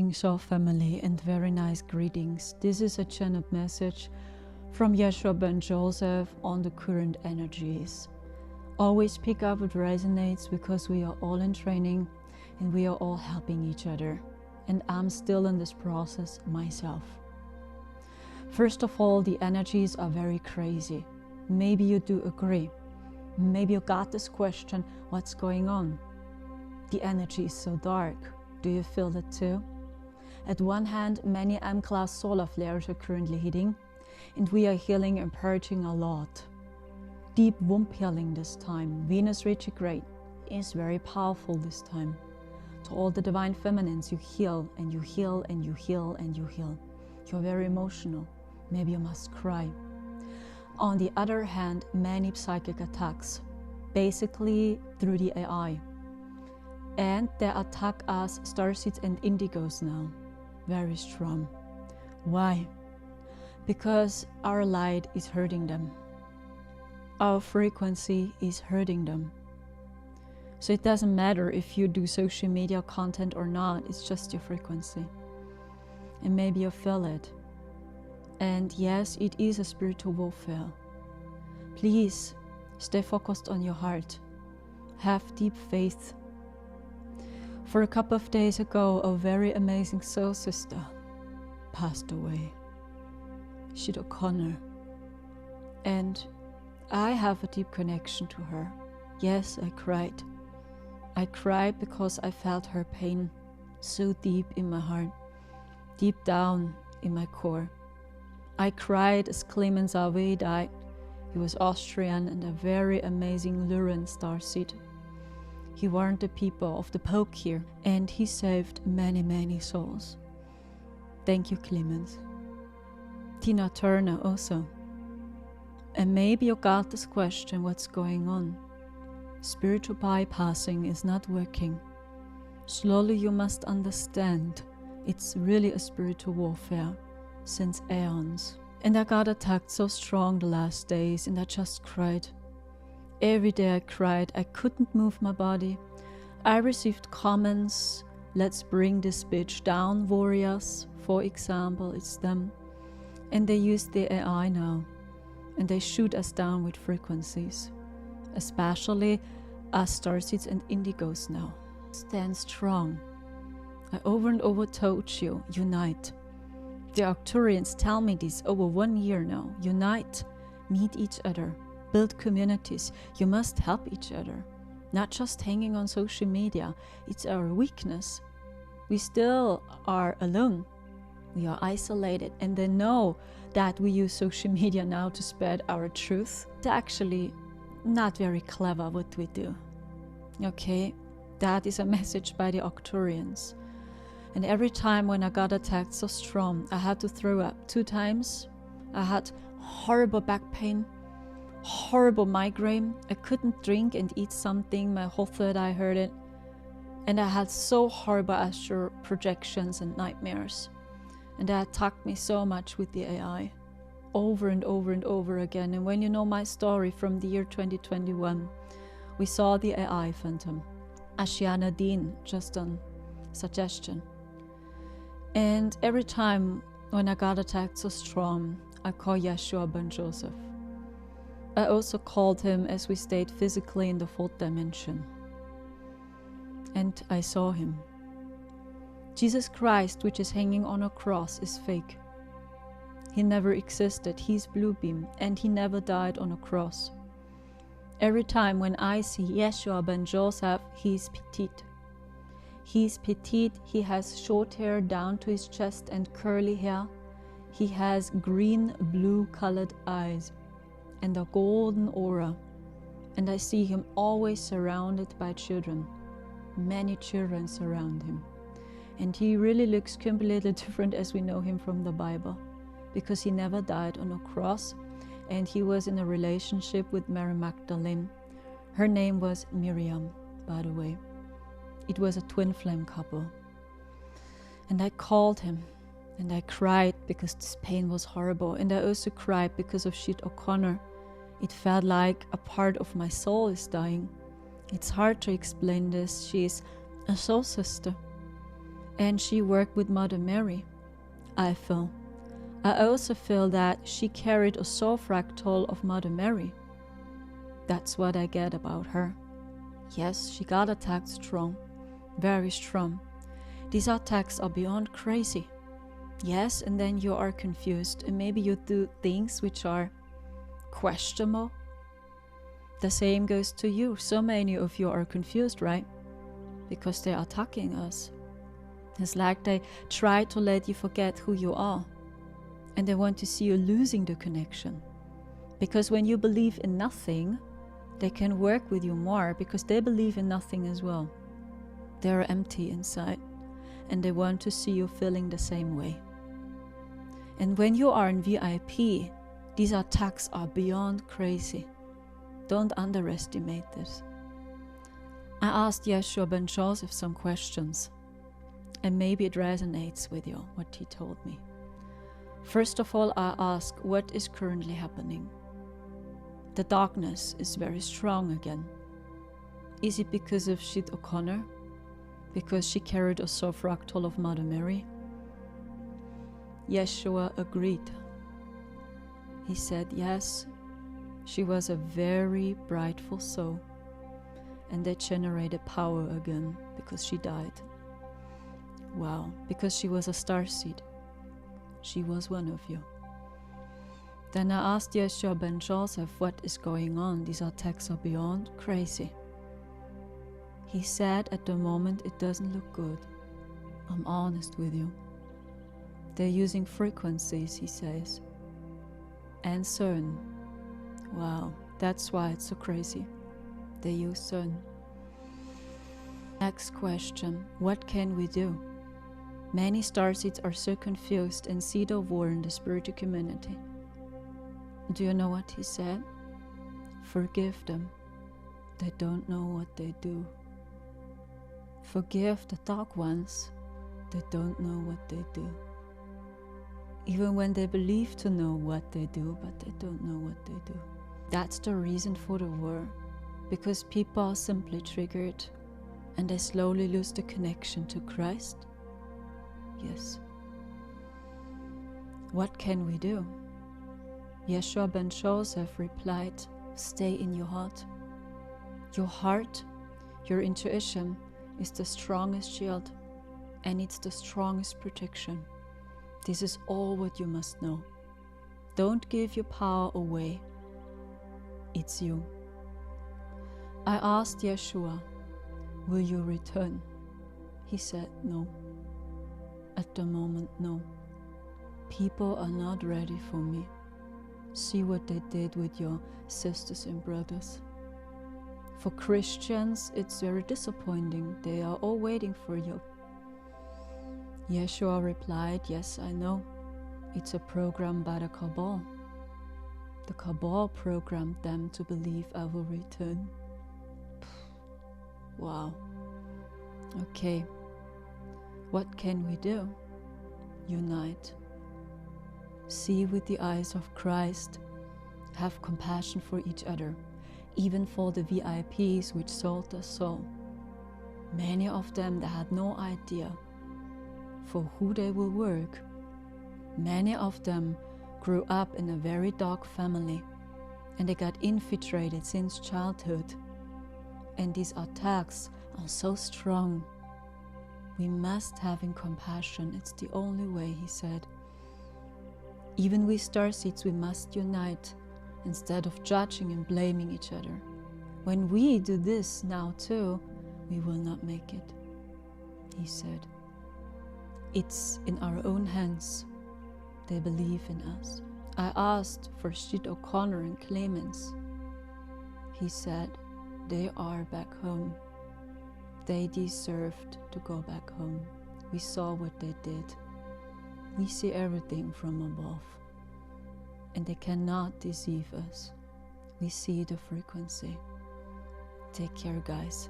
Greetings, all family, and very nice greetings. This is a channeled message from YESHUA Ben Joseph on the current energies. Always pick up what resonates, because we are all in training and we are all helping each other. And I'm still in this process myself. First of all, the energies are very crazy. Maybe you do agree. Maybe you got this question, what's going on? The energy is so dark. Do you feel that too? At one hand, many M-class solar flares are currently hitting, and we are healing and purging a lot. Deep womb healing this time. Venus retrograde is very powerful this time. To all the divine feminines, you heal and you heal and you heal and you heal. You're very emotional. Maybe you must cry. On the other hand, many psychic attacks, basically through the AI. And they attack us starseeds and indigos now. Very strong. Why? Because our light is hurting them. Our frequency is hurting them. So it doesn't matter if you do social media content or not, it's just your frequency. And maybe you feel it. And yes, it is a spiritual warfare. Please stay focused on your heart. Have deep faith. For a couple of days ago, a very amazing soul sister passed away. Sinead O'Connor. And I have a deep connection to her. Yes, I cried. I cried because I felt her pain so deep in my heart, deep down in my core. I cried as Clemens Awe died. He was Austrian and a very amazing Lyran starseed. He warned the people of the poke here, and he saved many, many souls. Thank you, Clemens. Tina Turner also. And maybe you got this question, what's going on? Spiritual bypassing is not working. Slowly you must understand it's really a spiritual warfare since aeons. And I got attacked so strong the last days, and I just cried. Every day I cried. I couldn't move my body. I received comments, let's bring this bitch down, warriors, for example, it's them. And they use the AI now, and they shoot us down with frequencies. Especially us starseeds and indigos now. Stand strong. I over and over told you, unite. The Arcturians tell me this over 1 year now. Unite, meet each other, build communities. You must help each other. Not just hanging on social media. It's our weakness. We still are alone. We are isolated, and they know that we use social media now to spread our truth. It's actually not very clever what we do. Okay, that is a message by the Arcturians. And every time when I got attacked so strong, I had to throw up 2 times. I had horrible back pain, horrible migraine. I couldn't drink and eat something. My whole third eye hurt it. And I had so horrible astral projections and nightmares. And they attacked me so much with the AI. Over and over and over again. And when you know my story from the year 2021, we saw the AI phantom. Ashiana Dean, just on suggestion. And every time when I got attacked so strong, I call YESHUA Ben Joseph. I also called him as we stayed physically in the 4th dimension. And I saw him. Jesus Christ, which is hanging on a cross, is fake. He never existed. He's blue beam, and he never died on a cross. Every time when I see YESHUA Ben Joseph, he's petite. He's petite, he has short hair down to his chest and curly hair. He has green-blue colored eyes and a golden aura. And I see him always surrounded by children. Many children surround him. And he really looks completely different as we know him from the Bible, because he never died on a cross, and he was in a relationship with Mary Magdalene. Her name was Miriam, by the way. It was a twin flame couple. And I called him, and I cried because this pain was horrible. And I also cried because of Sinead O'Connor. It felt like a part of my soul is dying. It's hard to explain this. She is a soul sister. And she worked with Mother Mary, I feel. I also feel that she carried a soul fractal of Mother Mary. That's what I get about her. Yes, she got attacked strong, very strong. These attacks are beyond crazy. Yes, and then you are confused and maybe you do things which are questionable. The same goes to you. So many of you are confused, right? Because they're attacking us. It's like they try to let you forget who you are. And they want to see you losing the connection. Because when you believe in nothing, they can work with you more because they believe in nothing as well. They're empty inside and they want to see you feeling the same way. And when you are in VIP, these attacks are beyond crazy. Don't underestimate this. I asked YESHUA Ben Joseph some questions, and maybe it resonates with you, what he told me. First of all, I asked, what is currently happening? The darkness is very strong again. Is it because of Sinead O'Connor? Because she carried a soul fractal of Mother Mary? YESHUA agreed. He said, yes, she was a very brightful soul, and that generated power again because she died. Wow, because she was a starseed. She was one of you. Then I asked YESHUA Ben Joseph, what is going on? These attacks are beyond crazy. He said, at the moment it doesn't look good. I'm honest with you. They're using frequencies, he says. And CERN. Wow, that's why it's so crazy. They use CERN. Next question, what can we do? Many starseeds are so confused and see the war in the spiritual community. Do you know what he said? Forgive them. They don't know what they do. Forgive the dark ones. They don't know what they do. Even when they believe to know what they do, but they don't know what they do. That's the reason for the war. Because people are simply triggered and they slowly lose the connection to Christ. Yes. What can we do? YESHUA Ben Joseph replied, stay in your heart. Your heart, your intuition is the strongest shield and it's the strongest protection. This is all what you must know. Don't give your power away. It's you. I asked YESHUA, will you return? He said no. At the moment, no. People are not ready for me. See what they did with your sisters and brothers. For Christians, it's very disappointing. They are all waiting for you. YESHUA replied, yes, I know. It's a program by the Cabal. The Cabal programmed them to believe I will return. Wow. Okay. What can we do? Unite. See with the eyes of Christ. Have compassion for each other, even for the VIPs which sold their soul. Many of them that had no idea for who they will work. Many of them grew up in a very dark family and they got infiltrated since childhood. And these attacks are so strong. We must have compassion. It's the only way, he said. Even we starseeds, we must unite instead of judging and blaming each other. When we do this now too, we will not make it, he said. It's in our own hands. They believe in us. I asked for Sinead O'Connor and Clemens. He said, they are back home. They deserved to go back home. We saw what they did. We see everything from above. And they cannot deceive us. We see the frequency. Take care, guys.